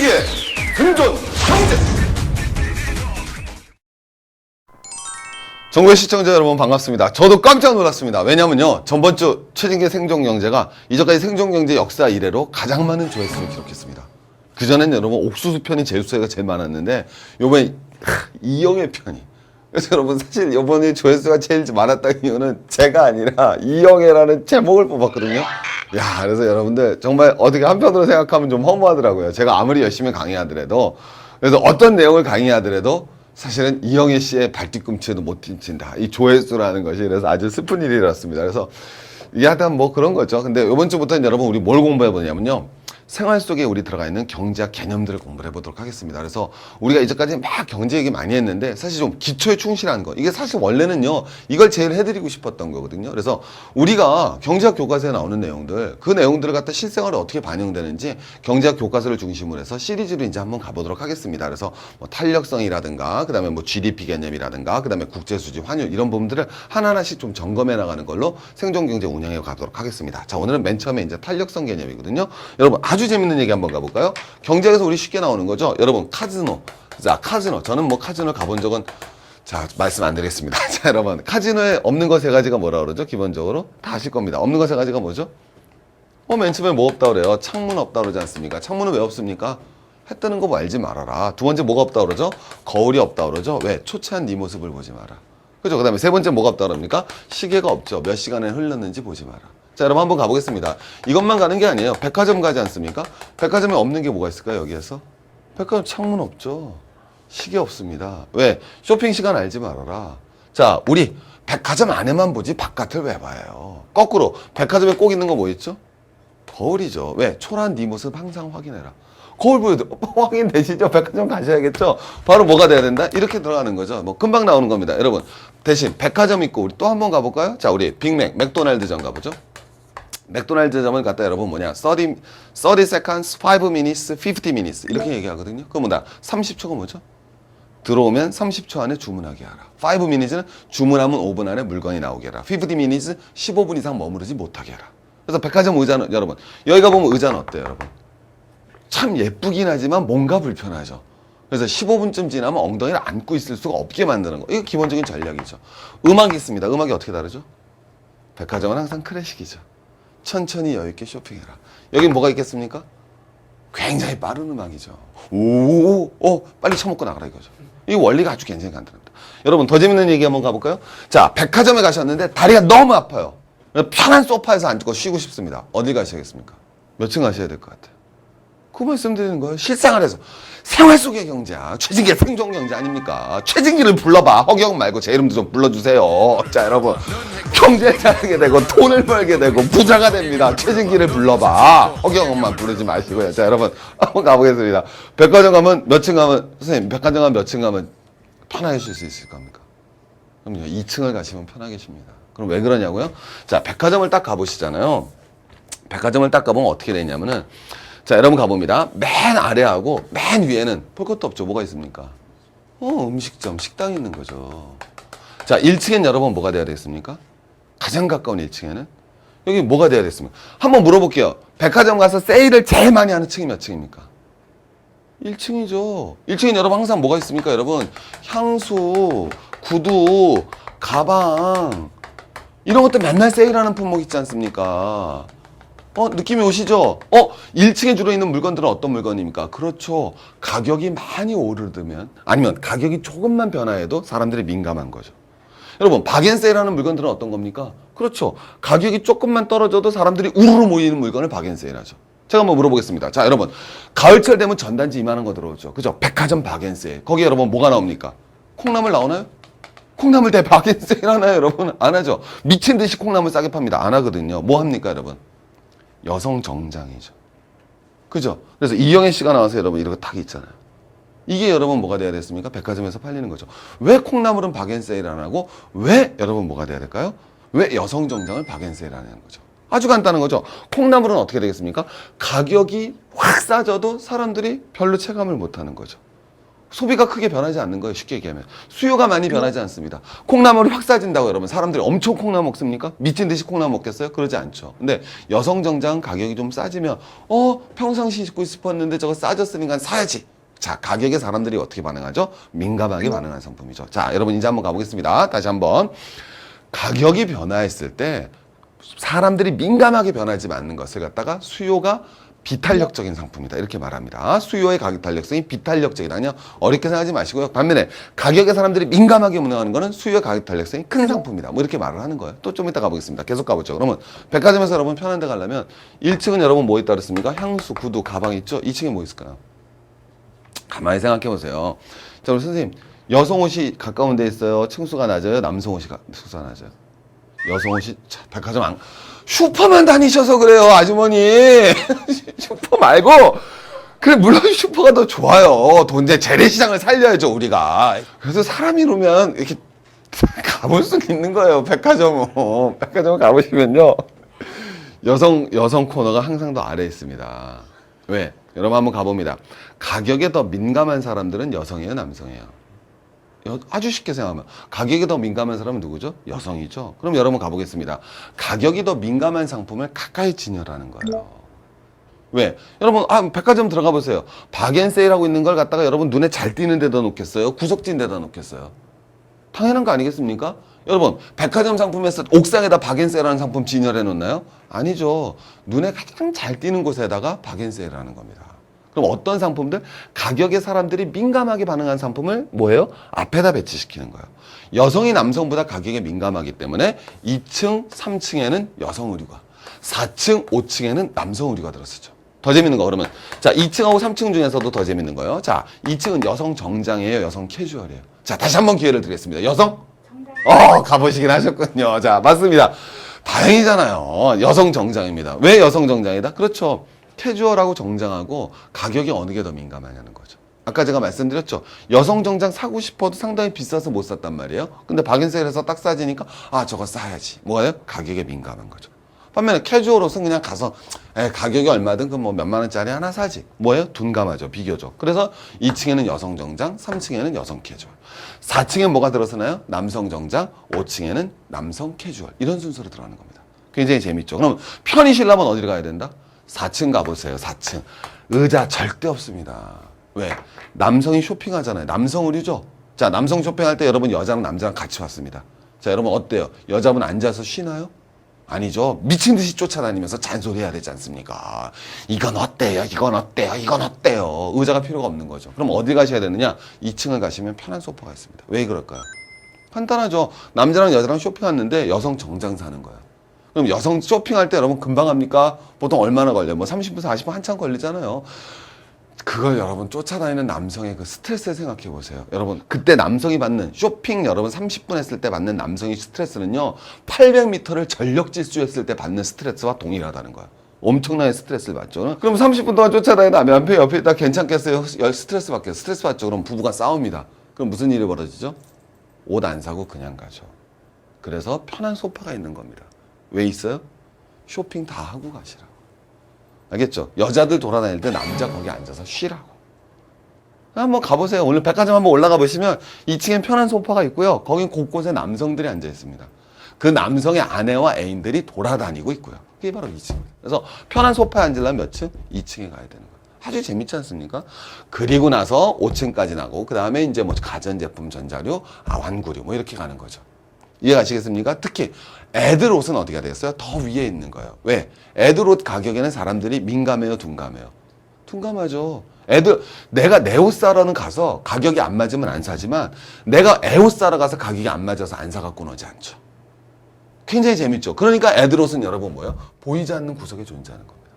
최진기의 생존 경제. 전국의 시청자 여러분 반갑습니다. 저도 깜짝 놀랐습니다. 왜냐면요, 전번주 최진기의 생존 경제가 이전까지 생존 경제 역사 이래로 가장 많은 조회수를 기록했습니다. 그전엔 여러분 옥수수 편이 조회수가 제일 많았는데 요번에 이영애 편이, 그래서 여러분 사실 이번에 조회수가 제일 많았다는 이유는 제가 아니라 이영애라는 제목을 뽑았거든요. 야, 그래서 여러분들 정말 어떻게 한편으로 생각하면 좀 허무하더라고요. 제가 아무리 열심히 강의하더라도, 그래서 어떤 내용을 강의하더라도 사실은 이영애 씨의 발뒤꿈치에도 못 딪힌다, 이 조회수라는 것이. 그래서 아주 슬픈 일이었습니다. 그래서 이게 하여튼 뭐 그런 거죠. 근데 이번 주부터는 여러분 우리 뭘 공부해 보냐면요, 생활 속에 우리 들어가 있는 경제학 개념들을 공부를 해보도록 하겠습니다. 그래서 우리가 이제까지 막 경제 얘기 많이 했는데 사실 좀 기초에 충실한 거, 이게 사실 원래는요 이걸 제일 해드리고 싶었던 거거든요. 그래서 우리가 경제학 교과서에 나오는 내용들, 그 내용들을 갖다 실생활에 어떻게 반영되는지 경제학 교과서를 중심으로 해서 시리즈로 이제 한번 가보도록 하겠습니다. 그래서 뭐 탄력성이라든가, 그 다음에 뭐 GDP 개념이라든가, 그 다음에 국제수지, 환율, 이런 부분들을 하나하나씩 좀 점검해 나가는 걸로 생존경제 운영해 가도록 하겠습니다. 자, 오늘은 맨 처음에 이제 탄력성 개념이거든요. 여러분 아주 재밌는 얘기 한번 가볼까요? 경제학에서 우리 쉽게 나오는 거죠. 여러분 카지노. 자, 카지노. 저는 뭐 카지노 가본 적은, 자, 말씀 안 드리겠습니다. 자, 여러분 카지노에 없는 거 세 가지가 뭐라 그러죠? 기본적으로 다 아실 겁니다. 없는 거 세 가지가 뭐죠? 맨 처음에 뭐 없다 그래요? 창문 없다 그러지 않습니까? 창문은 왜 없습니까? 해 뜨는 거 말지 말아라. 두 번째 뭐가 없다 그러죠? 거울이 없다 그러죠? 왜? 초췌한 네 모습을 보지 마라. 그죠? 그 다음에 세 번째 뭐가 없다 그럽니까? 시계가 없죠. 몇 시간에 흘렀는지 보지 마라. 자, 여러분 한번 가보겠습니다. 이것만 가는 게 아니에요. 백화점 가지 않습니까? 백화점에 없는 게 뭐가 있을까요, 여기에서? 백화점 창문 없죠. 시계 없습니다. 왜? 쇼핑 시간 알지 말아라. 자, 우리 백화점 안에만 보지 바깥을 왜 봐요? 거꾸로 백화점에 꼭 있는 거 뭐 있죠? 거울이죠. 왜? 초라한 네 모습 항상 확인해라. 거울 보여도 확인되시죠? 백화점 가셔야겠죠? 바로 뭐가 돼야 된다? 이렇게 들어가는 거죠. 뭐 금방 나오는 겁니다. 여러분 대신 백화점 있고 우리 또 한번 가볼까요? 자, 우리 빅맥, 맥도날드점 가보죠. 맥도날드점을 갖다 여러분 뭐냐, 30 seconds, 5 minutes, 50 minutes 이렇게 얘기하거든요. 그럼 뭐다? 30초가 뭐죠? 들어오면 30초 안에 주문하게 하라. 5 minutes는 주문하면 5분 안에 물건이 나오게 하라. 50 minutes 15분 이상 머무르지 못하게 하라. 그래서 백화점 의자는 여러분 여기가 보면 의자는 어때요, 여러분? 참 예쁘긴 하지만 뭔가 불편하죠. 그래서 15분쯤 지나면 엉덩이를 안고 있을 수가 없게 만드는 거. 이거 기본적인 전략이죠. 음악이 있습니다. 음악이 어떻게 다르죠? 백화점은 항상 클래식이죠. 천천히 여유있게 쇼핑해라. 여긴 뭐가 있겠습니까? 굉장히 빠른 음악이죠. 빨리 처먹고 나가라 이거죠. 이 원리가 아주 굉장히 간단합니다. 여러분 더 재밌는 얘기 한번 가볼까요? 자, 백화점에 가셨는데 다리가 너무 아파요. 편한 소파에서 앉고 쉬고 싶습니다. 어디 가셔야겠습니까? 몇 층 가셔야 될 것 같아요? 그 말씀드리는 거예요. 실생활에서. 생활 속의 경제야. 최진기의 생존 경제 아닙니까? 최진기를 불러봐. 허경 말고 제 이름도 좀 불러주세요. 자, 여러분. 경제 잘하게 되고 돈을 벌게 되고 부자가 됩니다. 최진기를 불러봐. 허경만 부르지 마시고요. 자, 여러분 한번 가보겠습니다. 백화점 가면 몇 층 가면, 선생님 백화점 가면 몇 층 가면 편하게 쉴 수 있을 겁니까? 그럼요, 2층을 가시면 편하게 쉽니다. 그럼 왜 그러냐고요? 자, 백화점을 딱 가보시잖아요. 백화점을 딱 가보면 어떻게 되냐면은, 자, 여러분 가봅니다. 맨 아래하고 맨 위에는 볼 것도 없죠. 뭐가 있습니까? 음식점, 식당이 있는 거죠. 자, 1층엔 여러분 뭐가 돼야 되겠습니까? 가장 가까운 1층에는 여기 뭐가 돼야 되겠습니까? 한번 물어볼게요. 백화점 가서 세일을 제일 많이 하는 층이 몇 층입니까? 1층이죠. 1층엔 여러분 항상 뭐가 있습니까, 여러분? 향수, 구두, 가방, 이런 것들 맨날 세일하는 품목 있지 않습니까? 느낌이 오시죠? 1층에 주로 있는 물건들은 어떤 물건입니까? 그렇죠. 가격이 많이 오르면, 아니면 가격이 조금만 변화해도 사람들이 민감한 거죠. 여러분, 박앤세일하는 물건들은 어떤 겁니까? 그렇죠. 가격이 조금만 떨어져도 사람들이 우르르 모이는 물건을 박앤세일하죠. 제가 한번 물어보겠습니다. 자, 여러분, 가을철 되면 전단지 이만한 거 들어오죠. 그죠? 백화점 박앤세일. 거기에 여러분 뭐가 나옵니까? 콩나물 나오나요? 콩나물 대 박앤세일 하나요, 여러분? 안 하죠. 미친 듯이 콩나물 싸게 팝니다. 안 하거든요. 뭐 합니까, 여러분? 여성 정장이죠. 그죠? 그래서 이영애 씨가 나와서 여러분 이런 거 딱 있잖아요. 이게 여러분 뭐가 돼야 됐습니까? 백화점에서 팔리는 거죠. 왜 콩나물은 박앤세일 안 하고 왜 여러분 뭐가 돼야 될까요? 왜 여성 정장을 박앤세일 안 하는 거죠? 아주 간단한 거죠. 콩나물은 어떻게 되겠습니까? 가격이 확 싸져도 사람들이 별로 체감을 못 하는 거죠. 소비가 크게 변하지 않는 거예요. 쉽게 얘기하면. 수요가 많이 변하지 않습니다. 콩나물이 확 싸진다고 여러분. 사람들이 엄청 콩나물 먹습니까? 미친 듯이 콩나물 먹겠어요? 그러지 않죠. 근데 여성 정장 가격이 좀 싸지면 평상시 입고 싶었는데 저거 싸졌으니까 사야지. 자, 가격에 사람들이 어떻게 반응하죠? 민감하게 반응하는 상품이죠. 자, 여러분 이제 한번 가보겠습니다. 다시 한번. 가격이 변화했을 때 사람들이 민감하게 변하지 않는 것을 갖다가 수요가 비탄력적인 상품이다. 이렇게 말합니다. 수요의 가격 탄력성이 비탄력적이다. 그냥 어렵게 생각하지 마시고요. 반면에 가격에 사람들이 민감하게 반응하는 거는 수요의 가격 탄력성이 큰 상품이다. 뭐 이렇게 말을 하는 거예요. 또 좀 이따 가보겠습니다. 계속 가보죠. 그러면 백화점에서 여러분 편한 데 가려면 1층은 여러분 뭐 있다 그랬습니까? 향수, 구두, 가방 있죠? 2층에 뭐 있을까요? 가만히 생각해 보세요. 자, 우리 선생님. 여성 옷이 가까운 데 있어요? 층수가 낮아요? 남성 옷이 층수가 낮아요? 여성 옷이 백화점 안 슈퍼만 다니셔서 그래요, 아주머니. 슈퍼 말고. 그래, 물론 슈퍼가 더 좋아요. 돈 이제 재래시장을 살려야죠, 우리가. 그래서 사람이 이러면 이렇게 가볼 수 있는 거예요, 백화점은. 백화점 가보시면요. 여성 코너가 항상 더 아래에 있습니다. 왜? 여러분 한번 가봅니다. 가격에 더 민감한 사람들은 여성이에요, 남성이에요? 아주 쉽게 생각하면 가격이 더 민감한 사람은 누구죠? 여성이죠. 그럼 여러분 가보겠습니다. 가격이 더 민감한 상품을 가까이 진열하는 거예요. 왜? 여러분 백화점 들어가 보세요. 박앤세일하고 있는 걸 갖다가 여러분 눈에 잘 띄는 데다 놓겠어요? 구석진 데다 놓겠어요? 당연한 거 아니겠습니까? 여러분 백화점 상품에서 옥상에다 박앤세일하는 상품 진열해 놓나요? 아니죠. 눈에 가장 잘 띄는 곳에다가 박앤세일하는 겁니다. 그럼 어떤 상품들? 가격에 사람들이 민감하게 반응한 상품을 뭐예요? 앞에다 배치시키는 거예요. 여성이 남성보다 가격에 민감하기 때문에 2층, 3층에는 여성 의류가, 4층, 5층에는 남성 의류가 들었었죠. 더 재밌는 거 그러면 자 2층하고 3층 중에서도 더 재밌는 거예요. 자 2층은 여성 정장이에요, 여성 캐주얼이에요. 자 다시 한번 기회를 드리겠습니다. 여성? 가보시긴 하셨군요. 자 맞습니다. 다행이잖아요. 여성 정장입니다. 왜 여성 정장이다? 그렇죠. 캐주얼하고 정장하고 가격이 어느 게 더 민감하냐는 거죠. 아까 제가 말씀드렸죠. 여성 정장 사고 싶어도 상당히 비싸서 못 샀단 말이에요. 근데 박앤세일에서 딱 싸지니까 저거 싸야지. 뭐예요? 가격에 민감한 거죠. 반면에 캐주얼 옷은 그냥 가서 가격이 얼마든 그 뭐 몇만 원짜리 하나 사지. 뭐예요? 둔감하죠. 비교적. 그래서 2층에는 여성 정장, 3층에는 여성 캐주얼. 4층에 뭐가 들어서나요? 남성 정장, 5층에는 남성 캐주얼. 이런 순서로 들어가는 겁니다. 굉장히 재밌죠. 그럼 편히 쉬려면 어디를 가야 된다? 4층 가보세요. 4층. 의자 절대 없습니다. 왜? 남성이 쇼핑하잖아요. 남성 의류죠. 자, 남성 쇼핑할 때 여러분 여자랑 남자랑 같이 왔습니다. 자, 여러분 어때요? 여자분 앉아서 쉬나요? 아니죠. 미친 듯이 쫓아다니면서 잔소리해야 되지 않습니까? 이건 어때요? 이건 어때요? 이건 어때요? 의자가 필요가 없는 거죠. 그럼 어디 가셔야 되느냐? 2층을 가시면 편한 소파가 있습니다. 왜 그럴까요? 간단하죠. 남자랑 여자랑 쇼핑했는데 여성 정장 사는 거예요. 그럼 여성 쇼핑할 때 여러분 금방 합니까? 보통 얼마나 걸려요? 뭐 30분, 40분 한참 걸리잖아요. 그걸 여러분 쫓아다니는 남성의 그 스트레스를 생각해 보세요. 여러분 그때 남성이 받는 쇼핑 여러분 30분 했을 때 받는 남성의 스트레스는요 800m를 전력 질주했을 때 받는 스트레스와 동일하다는 거예요. 엄청나게 스트레스를 받죠. 그럼 30분 동안 쫓아다니면 옆에 있다 괜찮겠어요? 스트레스 받겠어요. 스트레스 받죠. 그럼 부부가 싸웁니다. 그럼 무슨 일이 벌어지죠? 옷 안 사고 그냥 가죠. 그래서 편한 소파가 있는 겁니다. 왜 있어요? 쇼핑 다 하고 가시라고. 알겠죠? 여자들 돌아다닐 때 남자 거기 앉아서 쉬라고. 한번 가보세요. 오늘 백화점 한번 올라가 보시면 2층엔 편한 소파가 있고요. 거긴 곳곳에 남성들이 앉아 있습니다. 그 남성의 아내와 애인들이 돌아다니고 있고요. 그게 바로 2층입니다. 그래서 편한 소파에 앉으려면 몇 층? 2층에 가야 되는 거예요. 아주 재밌지 않습니까? 그리고 나서 5층까지 나고 그 다음에 이제 뭐 가전제품, 전자료, 완구류 뭐 이렇게 가는 거죠. 이해가시겠습니까? 특히 애들 옷은 어디가 되겠어요? 더 위에 있는 거예요. 왜? 애들 옷 가격에는 사람들이 민감해요, 둔감해요? 둔감하죠. 내가 내 옷 사러는 가서 가격이 안 맞으면 안 사지만 내가 애 옷 사러 가서 가격이 안 맞아서 안 사갖고 오지 않죠. 굉장히 재밌죠. 그러니까 애들 옷은 여러분 뭐예요? 보이지 않는 구석에 존재하는 겁니다.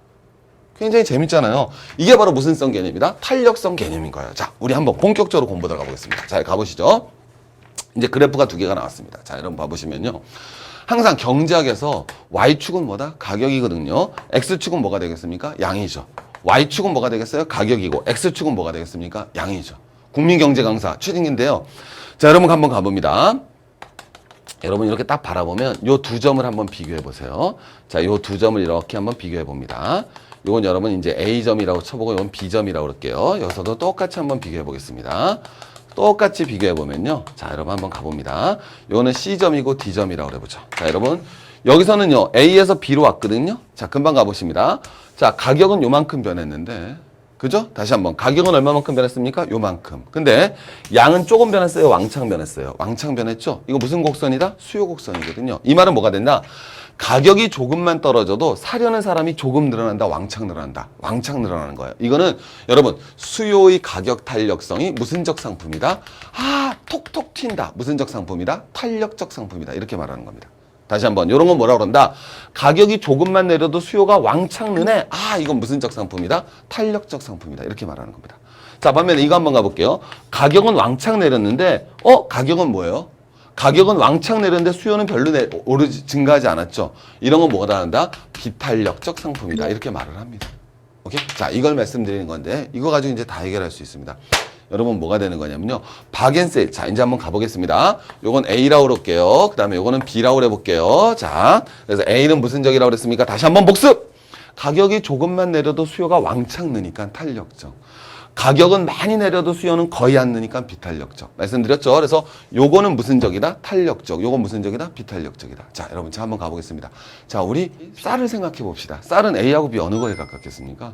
굉장히 재밌잖아요. 이게 바로 무슨 성 개념이다? 탄력성 개념인 거예요. 자, 우리 한번 본격적으로 공부 들어가 보겠습니다. 자, 가보시죠. 이제 그래프가 두 개가 나왔습니다. 자, 여러분 봐보시면요. 항상 경제학에서 Y축은 뭐다? 가격이거든요. X축은 뭐가 되겠습니까? 양이죠. Y축은 뭐가 되겠어요? 가격이고 X축은 뭐가 되겠습니까? 양이죠. 국민경제 강사 최진기인데요. 자, 여러분 한번 가봅니다. 여러분 이렇게 딱 바라보면 요 두 점을 한번 비교해 보세요. 자, 요 두 점을 이렇게 한번 비교해 봅니다. 요건 여러분 이제 A점이라고 쳐보고 이건 B점이라고 그럴게요. 여기서도 똑같이 한번 비교해 보겠습니다. 똑같이 비교해 보면요. 자, 여러분 한번 가봅니다. 요거는 C점이고 D점이라고 그래보죠. 자, 여러분 여기서는요. A에서 B로 왔거든요. 자, 금방 가보십니다. 자, 가격은 요만큼 변했는데 그죠? 다시 한번 가격은 얼마만큼 변했습니까? 요만큼. 근데 양은 조금 변했어요? 왕창 변했어요? 왕창 변했죠? 이거 무슨 곡선이다? 수요 곡선이거든요. 이 말은 뭐가 된다? 가격이 조금만 떨어져도 사려는 사람이 조금 늘어난다, 왕창 늘어난다. 왕창 늘어나는 거예요. 이거는 여러분 수요의 가격 탄력성이 무슨적 상품이다? 아, 톡톡 튄다. 무슨적 상품이다? 탄력적 상품이다. 이렇게 말하는 겁니다. 다시 한번 이런 건 뭐라 그런다? 가격이 조금만 내려도 수요가 왕창 느네. 아, 이건 무슨적 상품이다? 탄력적 상품이다. 이렇게 말하는 겁니다. 자, 반면에 이거 한번 가볼게요. 가격은 왕창 내렸는데 가격은 뭐예요? 가격은 왕창 내렸는데 수요는 별로 증가하지 않았죠. 이런 건 뭐가 다른다? 비탄력적 상품이다. 이렇게 말을 합니다. 오케이? 자, 이걸 말씀드리는 건데 이거 가지고 이제 다 해결할 수 있습니다. 여러분 뭐가 되는 거냐면요. 박앤세일. 자, 이제 한번 가보겠습니다. 요건 A라고 그럴게요. 그 다음에 요거는 B라고 해볼게요. 자, 그래서 A는 무슨 적이라고 그랬습니까? 다시 한번 복습! 가격이 조금만 내려도 수요가 왕창 느니까 탄력적. 가격은 많이 내려도 수요는 거의 안 느니까 비탄력적. 말씀드렸죠? 그래서 요거는 무슨 적이다? 탄력적. 요건 무슨 적이다? 비탄력적이다. 자, 여러분 자 한번 가보겠습니다. 자, 우리 쌀을 생각해 봅시다. 쌀은 A하고 B 어느 거에 가깝겠습니까?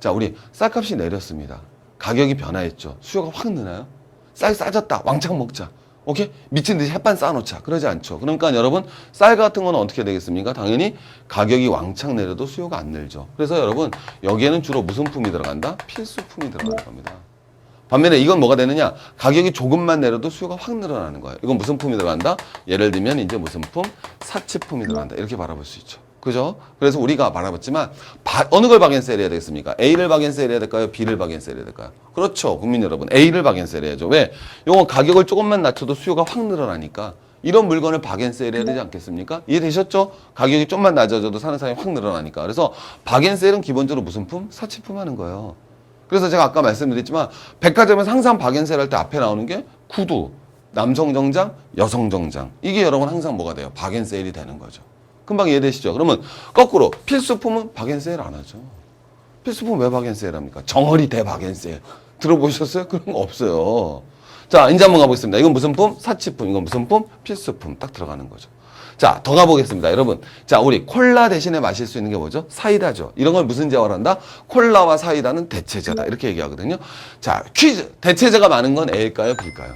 자, 우리 쌀값이 내렸습니다. 가격이 변화했죠. 수요가 확 느나요? 쌀 싸졌다. 왕창 먹자. 오케이? 미친 듯이 햇반 쌓아놓자. 그러지 않죠. 그러니까 여러분 쌀 같은 거는 어떻게 되겠습니까? 당연히 가격이 왕창 내려도 수요가 안 늘죠. 그래서 여러분 여기에는 주로 무슨 품이 들어간다? 필수품이 들어가는 겁니다. 반면에 이건 뭐가 되느냐? 가격이 조금만 내려도 수요가 확 늘어나는 거예요. 이건 무슨 품이 들어간다? 예를 들면 이제 무슨 품? 사치품이 들어간다. 이렇게 바라볼 수 있죠. 그죠? 그래서 우리가 바라봤지만 어느 걸 박앤세일 해야 되겠습니까? A를 박앤세일 해야 될까요? B를 박앤세일 해야 될까요? 그렇죠. 국민 여러분. A를 박앤세일 해야죠. 왜? 요건 가격을 조금만 낮춰도 수요가 확 늘어나니까 이런 물건을 박앤세일 해야 되지 않겠습니까? 이해되셨죠? 가격이 좀만 낮아져도 사는 사람이 확 늘어나니까. 그래서 박앤세일은 기본적으로 무슨 품? 사치품 하는 거예요. 그래서 제가 아까 말씀드렸지만 백화점에서 항상 박앤세일 할 때 앞에 나오는 게 구두, 남성 정장, 여성 정장. 이게 여러분 항상 뭐가 돼요? 박앤세일이 되는 거죠. 금방 이해되시죠? 그러면 거꾸로 필수품은 박앤세일 안 하죠. 필수품 왜 박앤세일 합니까? 정어리 대 박앤세일. 들어보셨어요? 그런 거 없어요. 자, 이제 한번 가보겠습니다. 이건 무슨 품? 사치품. 이건 무슨 품? 필수품. 딱 들어가는 거죠. 자, 더 가보겠습니다. 여러분. 자, 우리 콜라 대신에 마실 수 있는 게 뭐죠? 사이다죠. 이런 걸 무슨 제어를 한다? 콜라와 사이다는 대체제다. 이렇게 얘기하거든요. 자, 퀴즈. 대체제가 많은 건 A일까요? B일까요?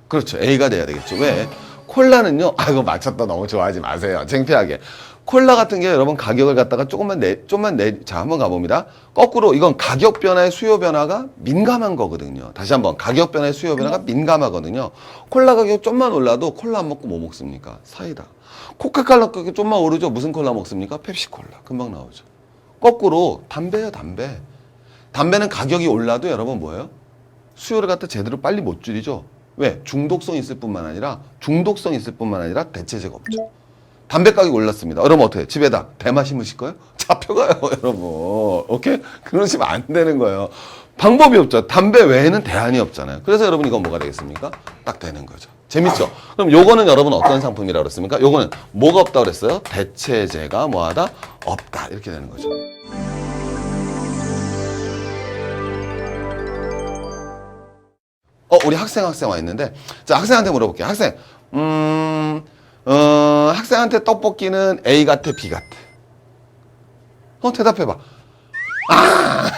그렇죠. A가 돼야 되겠죠. 왜? 콜라는요, 이거 맞췄다 너무 좋아하지 마세요. 창피하게. 콜라 같은 게 여러분 가격을 갖다가 자, 한번 가봅니다. 거꾸로 이건 가격 변화에 수요 변화가 민감한 거거든요. 다시 한번 가격 변화에 수요 변화가 민감하거든요. 콜라 가격 좀만 올라도 콜라 안 먹고 뭐 먹습니까? 사이다. 코카콜라 가격 좀만 오르죠. 무슨 콜라 먹습니까? 펩시콜라. 금방 나오죠. 거꾸로 담배요, 담배. 담배는 가격이 올라도 여러분 뭐예요? 수요를 갖다 제대로 빨리 못 줄이죠. 왜? 중독성이 있을 뿐만 아니라 대체제가 없죠. 담배 가격이 올랐습니다. 여러분 어떻게? 집에다 대마 심으실 거예요? 잡혀가요, 여러분. 오케이? 그러시면 안 되는 거예요. 방법이 없죠. 담배 외에는 대안이 없잖아요. 그래서 여러분 이건 뭐가 되겠습니까? 딱 되는 거죠. 재밌죠? 그럼 요거는 여러분 어떤 상품이라고 그랬습니까? 요거는 뭐가 없다고 그랬어요? 대체제가 뭐하다? 없다. 이렇게 되는 거죠. 우리 학생 와 있는데, 자, 학생한테 물어볼게요. 학생, 학생한테 떡볶이는 A 같아, B 같아? 대답해봐.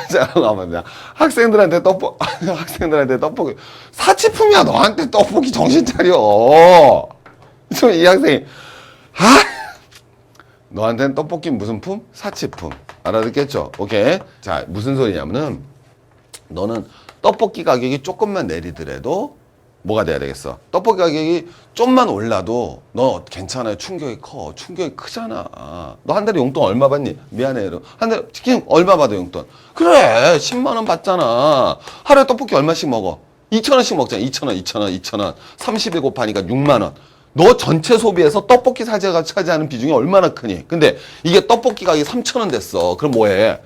잠깐만요. 학생들한테 떡볶이. 사치품이야, 너한테 떡볶이 정신 차려. 이 학생이, 너한테는 떡볶이 무슨 품? 사치품. 알아듣겠죠? 오케이. 자, 무슨 소리냐면은, 너는 떡볶이 가격이 조금만 내리더라도 뭐가 돼야 되겠어? 떡볶이 가격이 좀만 올라도 너 괜찮아요. 충격이 커. 충격이 크잖아. 너 한 달에 용돈 얼마 받니? 미안해. 한 달에 치킨 얼마 받아 용돈? 그래. 10만 원 받잖아. 하루에 떡볶이 얼마씩 먹어? 2,000원씩 먹잖아. 2,000원. 30에 곱하니까 6만 원. 너 전체 소비에서 떡볶이 사재가 차지하는 비중이 얼마나 크니? 근데 이게 떡볶이 가격이 3,000원 됐어. 그럼 뭐해?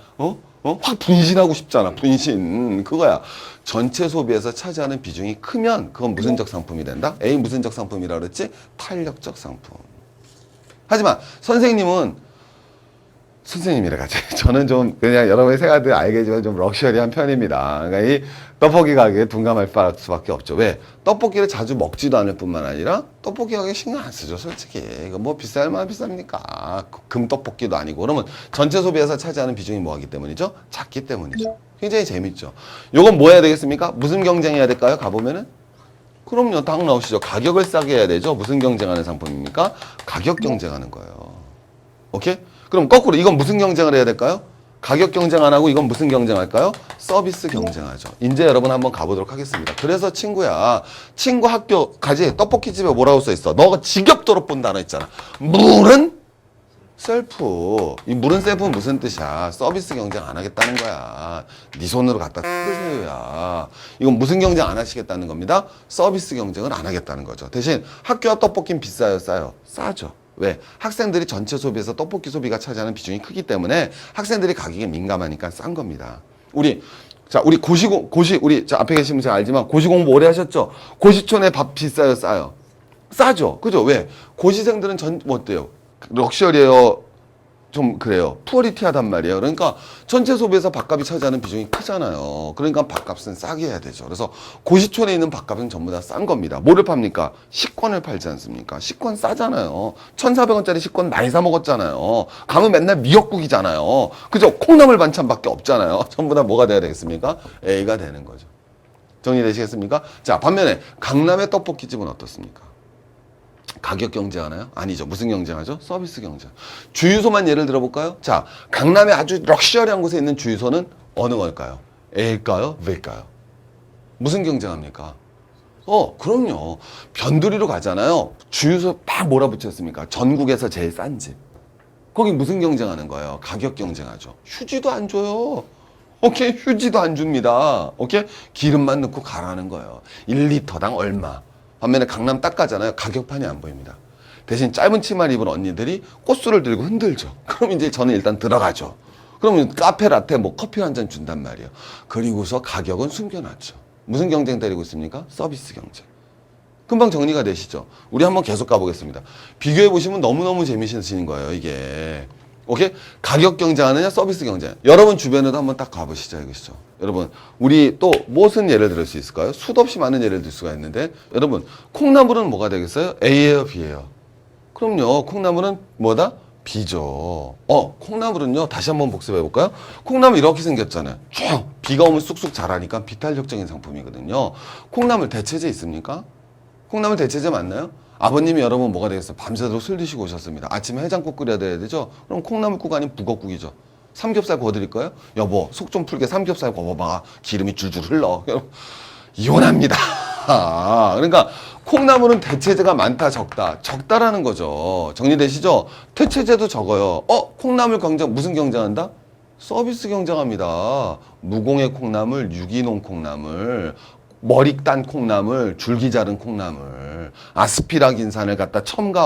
확 분신하고 싶잖아. 분신. 그거야. 전체 소비에서 차지하는 비중이 크면 그건 무슨적 상품이 된다? A 무슨적 상품이라고 그랬지? 탄력적 상품. 하지만 선생님은 선생님이래 가지. 저는 좀 그냥 여러분의 생각들 알겠지만 좀 럭셔리한 편입니다. 그러니까 이 떡볶이 가게에 둔감할 수밖에 없죠. 왜? 떡볶이를 자주 먹지도 않을 뿐만 아니라 떡볶이 가게에 신경 안 쓰죠, 솔직히. 이거 뭐 비쌀 만한 비쌉니까? 금떡볶이도 아니고. 그러면 전체 소비에서 차지하는 비중이 뭐하기 때문이죠? 작기 때문이죠. 굉장히 재밌죠. 요건 뭐 해야 되겠습니까? 무슨 경쟁해야 될까요? 가보면은? 그럼요, 딱 나오시죠. 가격을 싸게 해야 되죠. 무슨 경쟁하는 상품입니까? 가격 경쟁하는 거예요. 오케이? 그럼 거꾸로 이건 무슨 경쟁을 해야 될까요? 가격 경쟁 안 하고 이건 무슨 경쟁할까요? 서비스 경쟁하죠. 이제 여러분 한번 가보도록 하겠습니다. 그래서 친구야, 친구 학교 가지 떡볶이집에 뭐라고 써 있어? 너가 지겹도록 본 단어 있잖아. 물은 셀프. 이 물은 셀프는 무슨 뜻이야? 서비스 경쟁 안 하겠다는 거야. 네 손으로 갖다 쓰세요야. 이건 무슨 경쟁 안 하시겠다는 겁니다. 서비스 경쟁을 안 하겠다는 거죠. 대신 학교 앞 떡볶이는 비싸요, 싸요? 싸죠. 왜? 학생들이 전체 소비에서 떡볶이 소비가 차지하는 비중이 크기 때문에 학생들이 가격에 민감하니까 싼 겁니다. 우리 우리 앞에 계신 분 잘 알지만 고시 공부 오래 하셨죠? 고시촌에 밥 비싸요, 싸요? 싸죠. 그죠? 왜? 고시생들은 뭐 어때요? 럭셔리해요. 좀 그래요. 푸어리티하단 말이에요. 그러니까 전체 소비에서 밥값이 차지하는 비중이 크잖아요. 그러니까 밥값은 싸게 해야 되죠. 그래서 고시촌에 있는 밥값은 전부 다 싼 겁니다. 뭐를 팝니까? 식권을 팔지 않습니까? 식권 싸잖아요. 1,400원짜리 식권 많이 사 먹었잖아요. 가면 맨날 미역국이잖아요. 그죠? 콩나물 반찬밖에 없잖아요. 전부 다 뭐가 돼야 되겠습니까? A가 되는 거죠. 정리되시겠습니까? 자, 반면에 강남의 떡볶이집은 어떻습니까? 가격 경쟁하나요? 아니죠. 무슨 경쟁하죠? 서비스 경쟁. 주유소만 예를 들어볼까요? 자, 강남에 아주 럭셔리한 곳에 있는 주유소는 어느 걸까요? A일까요? V일까요? 무슨 경쟁합니까? 그럼요. 변두리로 가잖아요. 주유소 막 몰아붙였습니까? 전국에서 제일 싼 집. 거기 무슨 경쟁하는 거예요? 가격 경쟁하죠. 휴지도 안 줘요. 오케이? 휴지도 안 줍니다. 오케이? 기름만 넣고 가라는 거예요. 1리터당 얼마. 반면에 강남 딱 가잖아요. 가격판이 안 보입니다. 대신 짧은 치마를 입은 언니들이 꽃술을 들고 흔들죠. 그럼 이제 저는 일단 들어가죠. 그러면 카페 라떼 뭐 커피 한 잔 준단 말이에요. 그리고서 가격은 숨겨놨죠. 무슨 경쟁 때리고 있습니까? 서비스 경쟁. 금방 정리가 되시죠? 우리 한번 계속 가보겠습니다. 비교해보시면 너무너무 재미있으신 거예요, 이게. 오케이? 가격 경쟁하느냐, 서비스 경쟁. 여러분 주변에도 한번 딱 가보시죠, 이것이죠. 여러분, 우리 또 무슨 예를 들 수 있을까요? 수도 없이 많은 예를 들 수가 있는데, 여러분, 콩나물은 뭐가 되겠어요? A예요, B예요? 그럼요, 콩나물은 뭐다? B죠. 콩나물은요, 다시 한번 복습해 볼까요? 콩나물 이렇게 생겼잖아요. 쭉 비가 오면 쑥쑥 자라니까 비탄력적인 상품이거든요. 콩나물 대체제 있습니까? 콩나물 대체제 맞나요? 아버님이 여러분 뭐가 되겠어요? 밤새도록 술 드시고 오셨습니다. 아침에 해장국 끓여야 되죠? 그럼 콩나물국 아니면 북엇국이죠. 삼겹살 구워드릴 거예요? 여보, 속 좀 풀게 삼겹살 구워봐. 기름이 줄줄 흘러. 이혼합니다. 그러니까 콩나물은 대체제가 많다, 적다. 적다라는 거죠. 정리되시죠? 대체제도 적어요. 콩나물 경쟁, 무슨 경쟁한다? 서비스 경쟁합니다. 무공해 콩나물, 유기농 콩나물, 머리 딴 콩나물, 줄기 자른 콩나물, 아스피라긴산을 갖다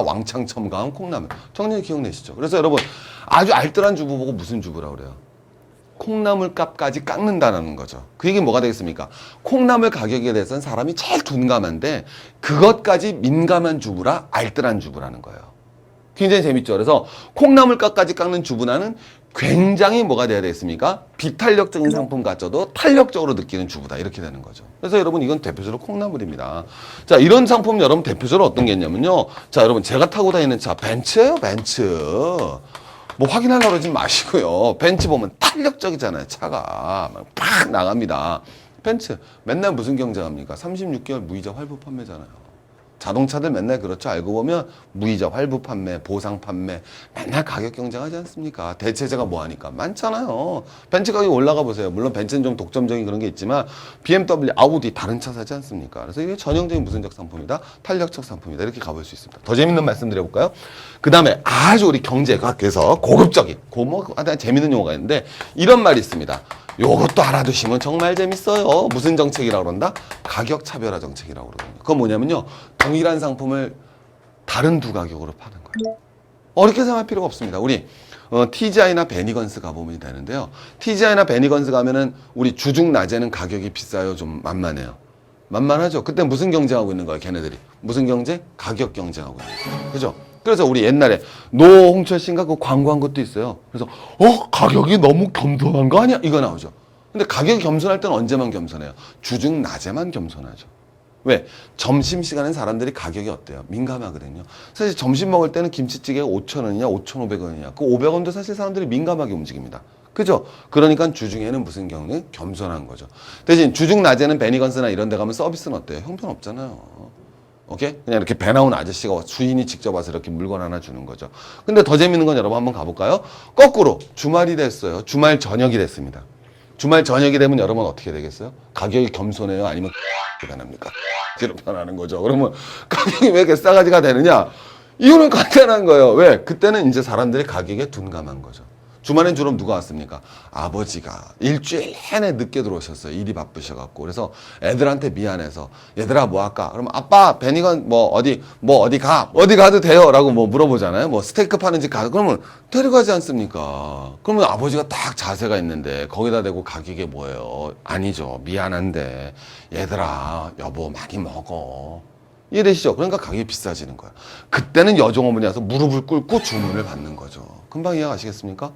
왕창 첨가한 콩나물. 정리 기억내시죠? 그래서 여러분 아주 알뜰한 주부 보고 무슨 주부라고 그래요? 콩나물 값까지 깎는다는 거죠. 그 얘기는 뭐가 되겠습니까? 콩나물 가격에 대해서는 사람이 제일 둔감한데 그것까지 민감한 주부라 알뜰한 주부라는 거예요. 굉장히 재밌죠. 그래서 콩나물 값까지 깎는 주부나는 굉장히 뭐가 돼야 되겠습니까? 비탄력적인 상품 갖춰도 탄력적으로 느끼는 주부다. 이렇게 되는 거죠. 그래서 여러분 이건 대표적으로 콩나물입니다. 자, 이런 상품 여러분 대표적으로 어떤 게 있냐면요. 자, 여러분 제가 타고 다니는 차 벤츠예요, 벤츠. 뭐 확인하려고 그러지 마시고요. 벤츠 보면 탄력적이잖아요. 차가 막 팍 나갑니다. 벤츠 맨날 무슨 경쟁합니까? 36개월 무이자 활부 판매잖아요. 자동차들 맨날 그렇죠. 알고 보면 무이자 활부 판매, 보상 판매 맨날 가격 경쟁하지 않습니까? 대체제가 뭐 하니까 많잖아요. 벤츠 가격이 올라가 보세요. 물론 벤츠는 좀 독점적인 그런 게 있지만 BMW, 아우디 다른 차 사지 않습니까? 그래서 이게 전형적인 무슨적 상품이다? 탄력적 상품이다. 이렇게 가볼 수 있습니다. 더 재밌는 말씀 드려볼까요? 그 다음에 아주 우리 경제학에서 고급적인 재밌는 용어가 있는데 이런 말이 있습니다. 요것도 알아두시면 정말 재밌어요. 무슨 정책이라고 그런다? 가격 차별화 정책이라고 그러거든요. 그건 뭐냐면요. 동일한 상품을 다른 두 가격으로 파는 거예요. 어렵게 생각할 필요가 없습니다. 우리 TGI나 베니건스 가보면 되는데요. TGI나 베니건스 가면은 우리 주중 낮에는 가격이 비싸요. 좀 만만해요. 만만하죠. 그때 무슨 경쟁하고 있는 거예요, 걔네들이? 무슨 경쟁? 가격 경쟁하고 있는 거예요. 그죠? 그래서 우리 옛날에 노홍철 씨인가 그 광고한 것도 있어요. 그래서 가격이 너무 겸손한 거 아니야? 이거 나오죠. 근데 가격이 겸손할 때는 언제만 겸손해요? 주중 낮에만 겸손하죠. 왜? 점심시간엔 사람들이 가격이 어때요? 민감하거든요. 사실 점심 먹을 때는 김치찌개가 5,000원이냐 5,500원이냐 그 500원도 사실 사람들이 민감하게 움직입니다. 그죠? 그러니까 주중에는 무슨 경우는 겸손한 거죠. 대신 주중 낮에는 베니건스나 이런 데 가면 서비스는 어때요? 형편없잖아요. 오케이? 그냥 이렇게 배 나온 아저씨가 주인이 직접 와서 이렇게 물건 하나 주는 거죠. 근데 더 재밌는 건 여러분 한번 가볼까요? 거꾸로 주말이 됐어요. 주말 저녁이 됐습니다. 주말 저녁이 되면 여러분 어떻게 되겠어요? 가격이 겸손해요? 아니면 변합니까? 뒤로 변하는 거죠. 그러면 가격이 왜 이렇게 싸가지가 되느냐? 이유는 간단한 거예요. 왜? 그때는 이제 사람들이 가격에 둔감한 거죠. 주말엔 주로 누가 왔습니까? 아버지가 일주일 내내 늦게 들어오셨어요. 일이 바쁘셔갖고. 그래서 애들한테 미안해서 얘들아 뭐 할까? 그러면 아빠 베니건 어디 가? 어디 가도 돼요? 라고 물어보잖아요. 스테이크 파는 집 가. 그러면 데려가지 않습니까? 그러면 아버지가 딱 자세가 있는데 거기다 대고 가격이 뭐예요? 아니죠. 미안한데 얘들아 여보 많이 먹어. 이해되시죠? 그러니까 가격이 비싸지는 거야. 그때는 여종 어머니 와서 무릎을 꿇고 주문을 받는 거죠. 금방 이해가시겠습니까?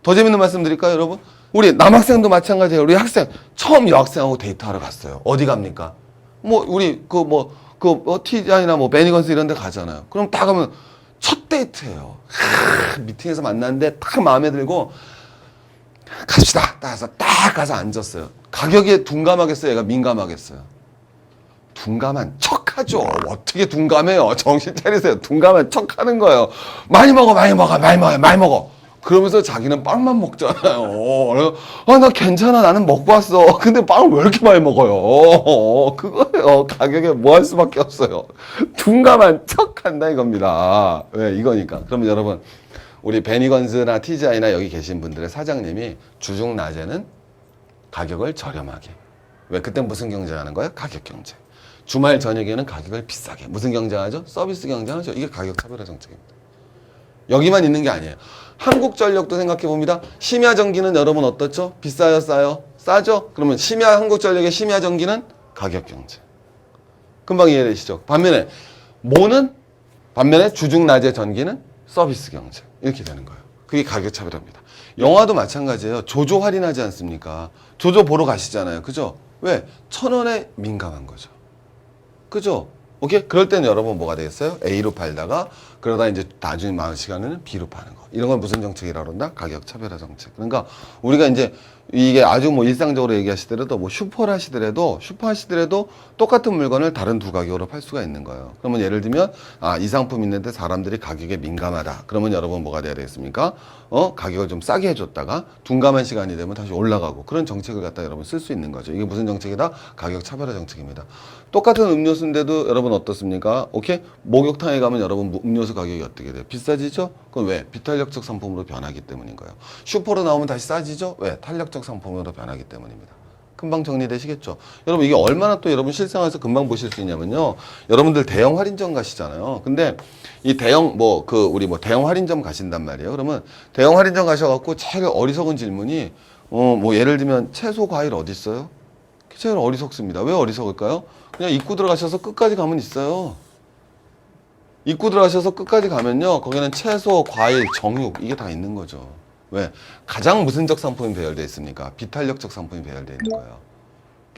더 재밌는 말씀 드릴까요, 여러분? 우리 남학생도 마찬가지예요. 우리 학생 처음 여학생하고 데이트하러 갔어요. 어디 갑니까? 우리 TGI나 베니건스 이런 데 가잖아요. 그럼 딱 가면 첫 데이트예요. 미팅에서 만났는데 딱 마음에 들고 갑시다. 딱 가서 앉았어요. 가격에 둔감하겠어요? 얘가 민감하겠어요? 둔감한 척하죠. 어떻게 둔감해요? 정신 차리세요. 둔감한 척하는 거예요. 많이 먹어. 그러면서 자기는 빵만 먹잖아요. 나 괜찮아. 나는 먹고 왔어. 근데 빵을 왜 이렇게 많이 먹어요? 그거예요. 가격에 뭐 할 수밖에 없어요. 둔감한 척한다 이겁니다. 왜? 이거니까. 그러면 여러분, 우리 베니건스나 TGI나 여기 계신 분들의 사장님이 주중 낮에는 가격을 저렴하게. 왜? 그때 무슨 경쟁하는 거예요? 가격 경쟁. 주말 저녁에는 가격을 비싸게. 무슨 경쟁하죠? 서비스 경쟁하죠. 이게 가격 차별화 정책입니다. 여기만 있는 게 아니에요. 한국전력도 생각해 봅니다. 심야전기는 여러분 어떻죠? 비싸요, 싸요? 싸죠? 그러면 한국전력의 심야전기는 가격 경쟁. 금방 이해되시죠? 반면에 주중 낮의 전기는 서비스 경쟁. 이렇게 되는 거예요. 그게 가격 차별화입니다. 영화도 마찬가지예요. 조조 할인하지 않습니까? 조조 보러 가시잖아요. 그죠? 왜? 1,000원에 민감한 거죠. 그죠? 오케이? 그럴 때는 여러분 뭐가 되겠어요? A로 팔다가 그러다 이제 나중에 많은 시간에는 B로 파는 거. 이런 걸 무슨 정책이라고 그런다? 가격 차별화 정책. 그러니까 우리가 이제 이게 아주 일상적으로 얘기하시더라도 슈퍼를 하시더라도 똑같은 물건을 다른 두 가격으로 팔 수가 있는 거예요. 그러면 예를 들면 이 상품 있는데 사람들이 가격에 민감하다. 그러면 여러분 뭐가 돼야 되겠습니까? 가격을 좀 싸게 해줬다가 둔감한 시간이 되면 다시 올라가고 그런 정책을 갖다 여러분 쓸 수 있는 거죠. 이게 무슨 정책이다? 가격 차별화 정책입니다. 똑같은 음료수인데도 여러분 어떻습니까? 오케이? 목욕탕에 가면 여러분 음료수 가격이 어떻게 돼요? 비싸지죠? 그건 왜? 비탄력적 상품으로 변하기 때문인 거예요. 슈퍼로 나오면 다시 싸지죠? 왜? 탄력적 상품으로 변하기 때문입니다. 금방 정리되시겠죠? 여러분 이게 얼마나 또 여러분 실생활에서 금방 보실 수 있냐면요. 여러분들 대형 할인점 가시잖아요. 근데 이 대형 대형 할인점 가신단 말이에요. 그러면 대형 할인점 가셔갖고 제일 어리석은 질문이 예를 들면 채소 과일 어디 있어요? 제일 어리석습니다. 왜 어리석을까요? 그냥 입구 들어가셔서 끝까지 가면 있어요. 입구 들어가셔서 끝까지 가면요. 거기는 채소, 과일, 정육 이게 다 있는 거죠. 왜? 가장 무슨적 상품이 배열되어 있습니까? 비탄력적 상품이 배열되어 있는 거예요.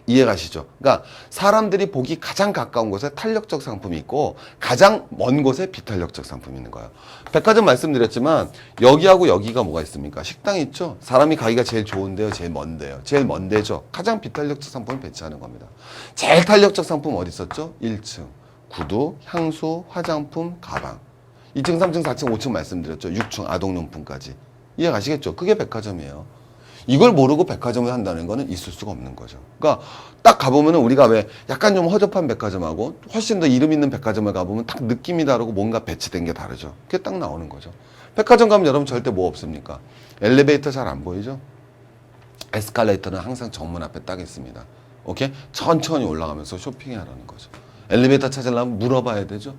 이해 가시죠? 그러니까 사람들이 보기 가장 가까운 곳에 탄력적 상품이 있고 가장 먼 곳에 비탄력적 상품이 있는 거예요. 백화점 말씀드렸지만 여기하고 여기가 뭐가 있습니까? 식당이 있죠? 사람이 가기가 제일 좋은데요? 제일 먼데요? 제일 먼 데죠? 가장 비탄력적 상품을 배치하는 겁니다. 제일 탄력적 상품 어디 있었죠? 1층. 구두, 향수, 화장품, 가방. 2층, 3층, 4층, 5층 말씀드렸죠? 6층 아동용품까지. 이해 가시겠죠? 그게 백화점이에요. 이걸 모르고 백화점을 한다는 거는 있을 수가 없는 거죠. 그러니까 딱 가보면은 우리가 왜 약간 좀 허접한 백화점하고 훨씬 더 이름 있는 백화점을 가보면 딱 느낌이 다르고 뭔가 배치된 게 다르죠. 그게 딱 나오는 거죠. 백화점 가면 여러분 절대 뭐 없습니까? 엘리베이터 잘 안 보이죠? 에스컬레이터는 항상 정문 앞에 딱 있습니다. 오케이? 천천히 올라가면서 쇼핑하라는 거죠. 엘리베이터 찾으려면 물어봐야 되죠?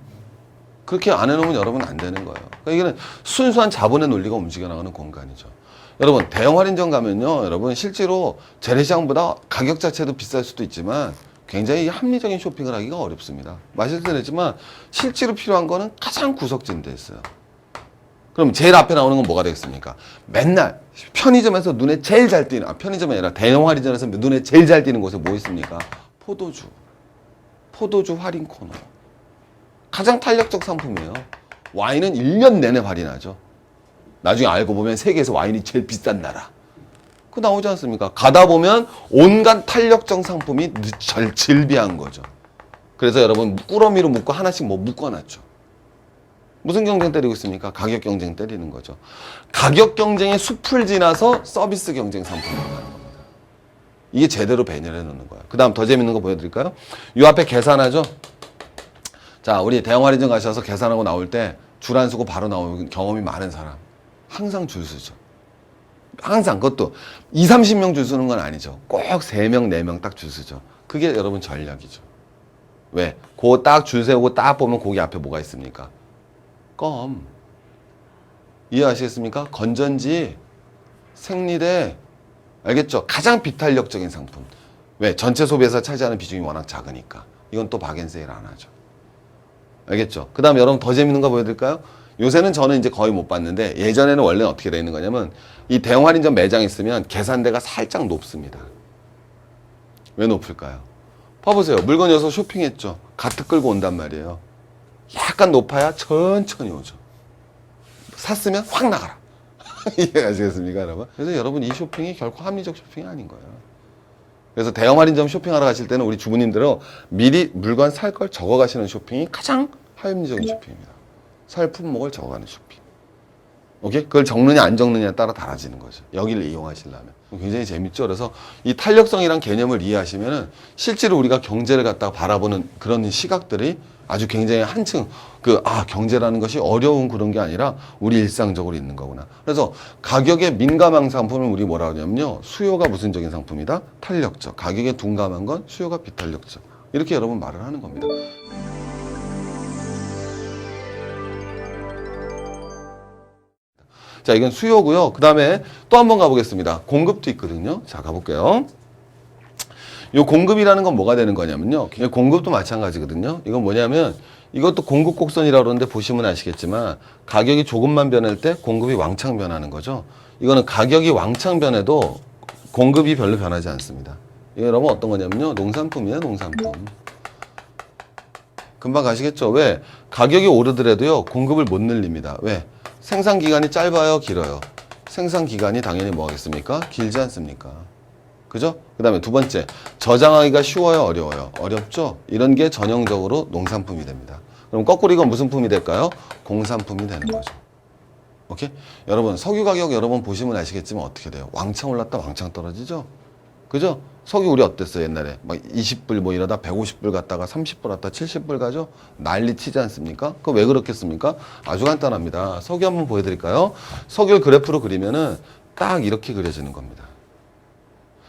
그렇게 안 해놓으면 여러분 안 되는 거예요. 그러니까 이게는 순수한 자본의 논리가 움직여 나가는 공간이죠. 여러분 대형 할인점 가면요. 여러분 실제로 재래시장보다 가격 자체도 비쌀 수도 있지만 굉장히 합리적인 쇼핑을 하기가 어렵습니다. 말씀드렸지만 실제로 필요한 거는 가장 구석진 데 있어요. 그럼 제일 앞에 나오는 건 뭐가 되겠습니까? 맨날 편의점에서 눈에 제일 잘 띄는, 편의점이 아니라 대형 할인점에서 눈에 제일 잘 띄는 곳에 뭐 있습니까? 포도주. 포도주 할인 코너. 가장 탄력적 상품이에요. 와인은 1년 내내 할인하죠. 나중에 알고 보면 세계에서 와인이 제일 비싼 나라. 그거 나오지 않습니까? 가다 보면 온갖 탄력적 상품이 질비한 거죠. 그래서 여러분 꾸러미로 묶고 하나씩 뭐 묶어놨죠. 무슨 경쟁 때리고 있습니까? 가격 경쟁 때리는 거죠. 가격 경쟁의 숲을 지나서 서비스 경쟁 상품으로 가는 겁니다. 이게 제대로 배열해 놓는 거예요. 그 다음 더 재밌는 거 보여드릴까요? 이 앞에 계산하죠? 자, 우리 대형 할인점 가셔서 계산하고 나올 때 줄 안 서고 바로 나오는 경험이 많은 사람. 항상 줄 서죠. 항상 그것도 2, 30명 줄 서는 건 아니죠. 꼭 3명, 4명 딱 줄 서죠. 그게 여러분 전략이죠. 왜? 그거 딱 줄 세우고 딱 보면 거기 앞에 뭐가 있습니까? 껌. 이해하시겠습니까? 건전지, 생리대, 알겠죠? 가장 비탄력적인 상품. 왜? 전체 소비에서 차지하는 비중이 워낙 작으니까. 이건 또 박앤세일 안 하죠. 알겠죠? 그 다음에 여러분 더 재밌는 거 보여드릴까요? 요새는 저는 이제 거의 못 봤는데 예전에는 원래는 어떻게 되어 있는 거냐면 이 대형 할인점 매장에 있으면 계산대가 살짝 높습니다. 왜 높을까요? 봐보세요. 물건 여기서 쇼핑했죠. 가트 끌고 온단 말이에요. 약간 높아야 천천히 오죠. 샀으면 확 나가라. 이해가시겠습니까, 여러분? 그래서 여러분 이 쇼핑이 결코 합리적 쇼핑이 아닌 거예요. 그래서 대형 할인점 쇼핑하러 가실 때는 우리 주부님들은 미리 물건 살 걸 적어 가시는 쇼핑이 가장 합리적인 쇼핑입니다. 살 품목을 적어가는 쇼핑. 오케이? 그걸 적느냐 안 적느냐에 따라 달라지는 거죠. 여기를 이용하시려면. 굉장히 재밌죠. 그래서 이 탄력성이란 개념을 이해하시면은 실제로 우리가 경제를 갖다가 바라보는 그런 시각들이 아주 굉장히 한층 경제라는 것이 어려운 그런 게 아니라 우리 일상적으로 있는 거구나. 그래서 가격에 민감한 상품을 우리 뭐라 하냐면요. 수요가 무슨적인 상품이다? 탄력적. 가격에 둔감한 건 수요가 비탄력적. 이렇게 여러분 말을 하는 겁니다. 자, 이건 수요고요. 그 다음에 또 한 번 가보겠습니다. 공급도 있거든요. 자, 가볼게요. 이 공급이라는 건 뭐가 되는 거냐면요. 공급도 마찬가지거든요. 이건 뭐냐면 이것도 공급 곡선이라고 그러는데 보시면 아시겠지만 가격이 조금만 변할 때 공급이 왕창 변하는 거죠. 이거는 가격이 왕창 변해도 공급이 별로 변하지 않습니다. 이게 여러분 어떤 거냐면요. 농산품이에요. 농산품. 금방 가시겠죠. 왜? 가격이 오르더라도요. 공급을 못 늘립니다. 왜? 생산 기간이 짧아요, 길어요? 생산 기간이 당연히 뭐 하겠습니까? 길지 않습니까? 그죠? 그 다음에 두 번째, 저장하기가 쉬워요, 어려워요? 어렵죠? 이런 게 전형적으로 농산품이 됩니다. 그럼 거꾸로 이건 무슨 품이 될까요? 공산품이 되는 거죠. 오케이? 여러분, 석유 가격 여러분 보시면 아시겠지만 어떻게 돼요? 왕창 올랐다 왕창 떨어지죠? 그죠? 석유 우리 어땠어요, 옛날에? 막 20불 뭐 이러다 150불 갔다가 30불 갔다 70불 가죠? 난리 치지 않습니까? 그거 왜 그렇겠습니까? 아주 간단합니다. 석유 한번 보여드릴까요? 석유를 그래프로 그리면은 딱 이렇게 그려지는 겁니다.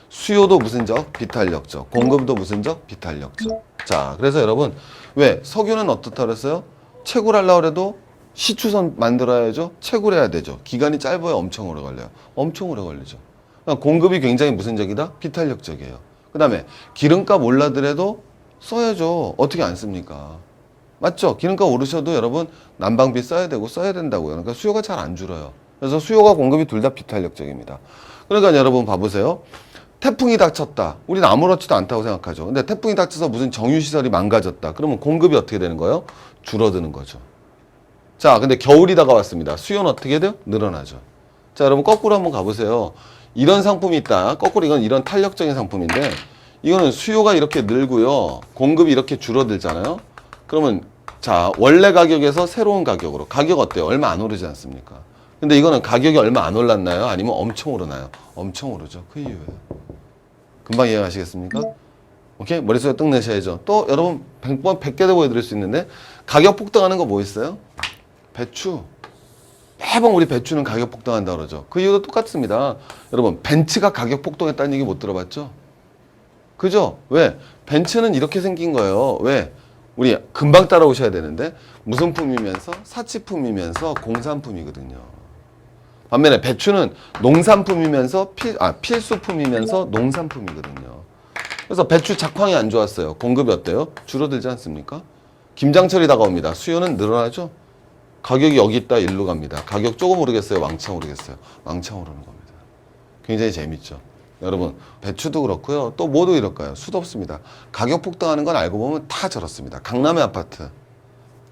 수요도 무슨적? 비탄력적. 공급도 무슨적? 비탄력적. 자, 그래서 여러분, 왜? 석유는 어떻다 그랬어요? 채굴 하려고 해도 시추선 만들어야죠? 채굴해야 되죠. 기간이 짧아야 엄청 오래 걸려요. 엄청 오래 걸리죠. 공급이 굉장히 무슨적이다? 비탄력적이에요. 그 다음에 기름값 올라더라도 써야죠. 어떻게 안 씁니까? 맞죠? 기름값 오르셔도 여러분 난방비 써야 되고 써야 된다고요. 그러니까 수요가 잘 안 줄어요. 그래서 수요가 공급이 둘 다 비탄력적입니다. 그러니까 여러분 봐보세요. 태풍이 닥쳤다. 우리는 아무렇지도 않다고 생각하죠. 근데 태풍이 닥쳐서 무슨 정유시설이 망가졌다. 그러면 공급이 어떻게 되는 거예요? 줄어드는 거죠. 자, 근데 겨울이 다가왔습니다. 수요는 어떻게 돼요? 늘어나죠. 자, 여러분 거꾸로 한번 가보세요. 이런 상품이 있다. 거꾸로 이건 이런 탄력적인 상품인데 이거는 수요가 이렇게 늘고요. 공급이 이렇게 줄어들잖아요. 그러면 자, 원래 가격에서 새로운 가격으로. 가격 어때요? 얼마 안 오르지 않습니까? 근데 이거는 가격이 얼마 안 올랐나요? 아니면 엄청 오르나요? 엄청 오르죠. 그 이유예요. 금방 이해하시겠습니까? 오케이? 머릿속에 떡 내셔야죠. 또 여러분 100개도 보여드릴 수 있는데 가격 폭등하는 거 뭐 있어요? 배추. 매번 우리 배추는 가격 폭등한다 그러죠. 그 이유도 똑같습니다. 여러분 벤츠가 가격 폭등했다는 얘기 못 들어봤죠? 그죠? 왜? 벤츠는 이렇게 생긴 거예요. 왜? 우리 금방 따라오셔야 되는데 무슨 품이면서 사치품이면서 공산품이거든요. 반면에 배추는 농산품이면서 필수품이면서 농산품이거든요. 그래서 배추 작황이 안 좋았어요. 공급이 어때요? 줄어들지 않습니까? 김장철이 다가옵니다. 수요는 늘어나죠? 가격이 여기 있다 일로 갑니다. 가격 조금 오르겠어요? 왕창 오르겠어요? 왕창 오르는 겁니다. 굉장히 재밌죠? 여러분 배추도 그렇고요. 또 뭐도 이럴까요? 수도 없습니다. 가격 폭등하는 건 알고 보면 다 저렇습니다. 강남의 아파트.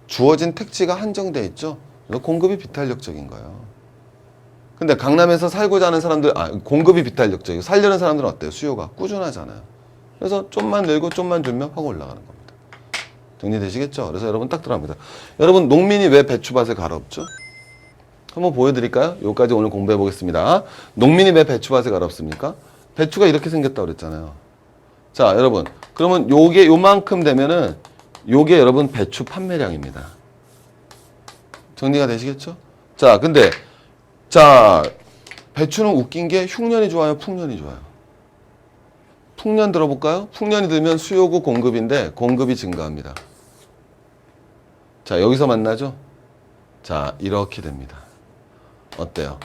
주어진 택지가 한정돼 있죠? 그래서 공급이 비탄력적인 거예요. 근데 강남에서 살고자 하는 사람들, 공급이 비탄력적이고 살려는 사람들은 어때요? 수요가 꾸준하잖아요. 그래서 좀만 늘고 좀만 줄면 확 올라가는 겁니다. 정리되시겠죠? 그래서 여러분 딱 들어갑니다. 여러분 농민이 왜 배추밭을 갈아엎죠? 한번 보여드릴까요? 여기까지 오늘 공부해 보겠습니다. 농민이 왜 배추밭을 갈아엎습니까? 배추가 이렇게 생겼다고 그랬잖아요. 자, 여러분. 그러면 요게 요만큼 되면은 요게 여러분 배추 판매량입니다. 정리가 되시겠죠? 자, 근데 자, 배추는 웃긴 게 흉년이 좋아요, 풍년이 좋아요? 풍년 들어볼까요? 풍년이 들면 수요고 공급인데 공급이 증가합니다. 자, 여기서 만나죠? 자, 이렇게 됩니다. 어때요?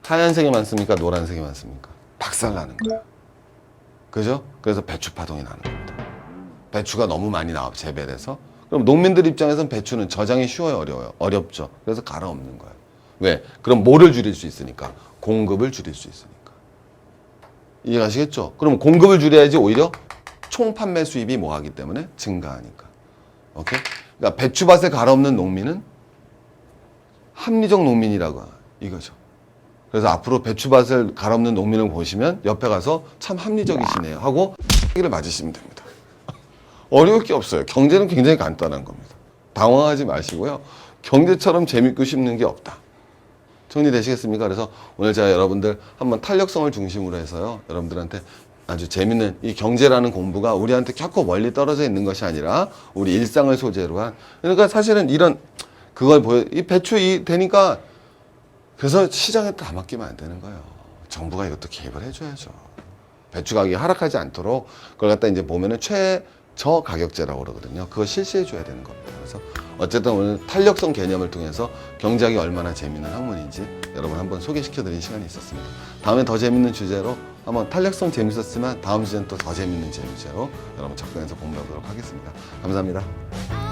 하얀색이 많습니까? 노란색이 많습니까? 박살나는 거예요. 그죠? 그래서 배추 파동이 나는 겁니다. 배추가 너무 많이 나와 재배돼서. 그럼 농민들 입장에서는 배추는 저장이 쉬워요, 어려워요? 어렵죠. 그래서 갈아엎는 거예요. 왜? 그럼 뭐를 줄일 수 있으니까? 공급을 줄일 수 있으니까. 이해가시겠죠? 그럼 공급을 줄여야지 오히려 총 판매 수입이 뭐 하기 때문에 증가하니까. 오케이? 그러니까 배추밭을 갈아엎는 농민은 합리적 농민이라고 이거죠. 그래서 앞으로 배추밭을 갈아엎는 농민을 보시면 옆에 가서 참 합리적이시네요 하고 를 맞으시면 됩니다. 어려울 게 없어요. 경제는 굉장히 간단한 겁니다. 당황하지 마시고요. 경제처럼 재밌고 쉽는 게 없다. 정리되시겠습니까? 그래서 오늘 제가 여러분들 한번 탄력성을 중심으로 해서요. 여러분들한테 아주 재밌는 이 경제라는 공부가 우리한테 결코 멀리 떨어져 있는 것이 아니라 우리 일상을 소재로 한. 그러니까 사실은 이런 그걸 이 배추 되니까 그래서 시장에 다 맡기면 안 되는 거예요. 정부가 이것도 개입을 해줘야죠. 배추 가격이 하락하지 않도록 그걸 갖다 이제 보면은 최저 가격제라고 그러거든요. 그거 실시해줘야 되는 겁니다. 그래서 어쨌든 오늘 탄력성 개념을 통해서 경제학이 얼마나 재밌는 학문인지 여러분 한번 소개시켜드린 시간이 있었습니다. 다음에 더 재밌는 주제로 한번 탄력성 재밌었지만 다음 주제는 또 더 재밌는 주제로 여러분 접근해서 공부해보도록 하겠습니다. 감사합니다.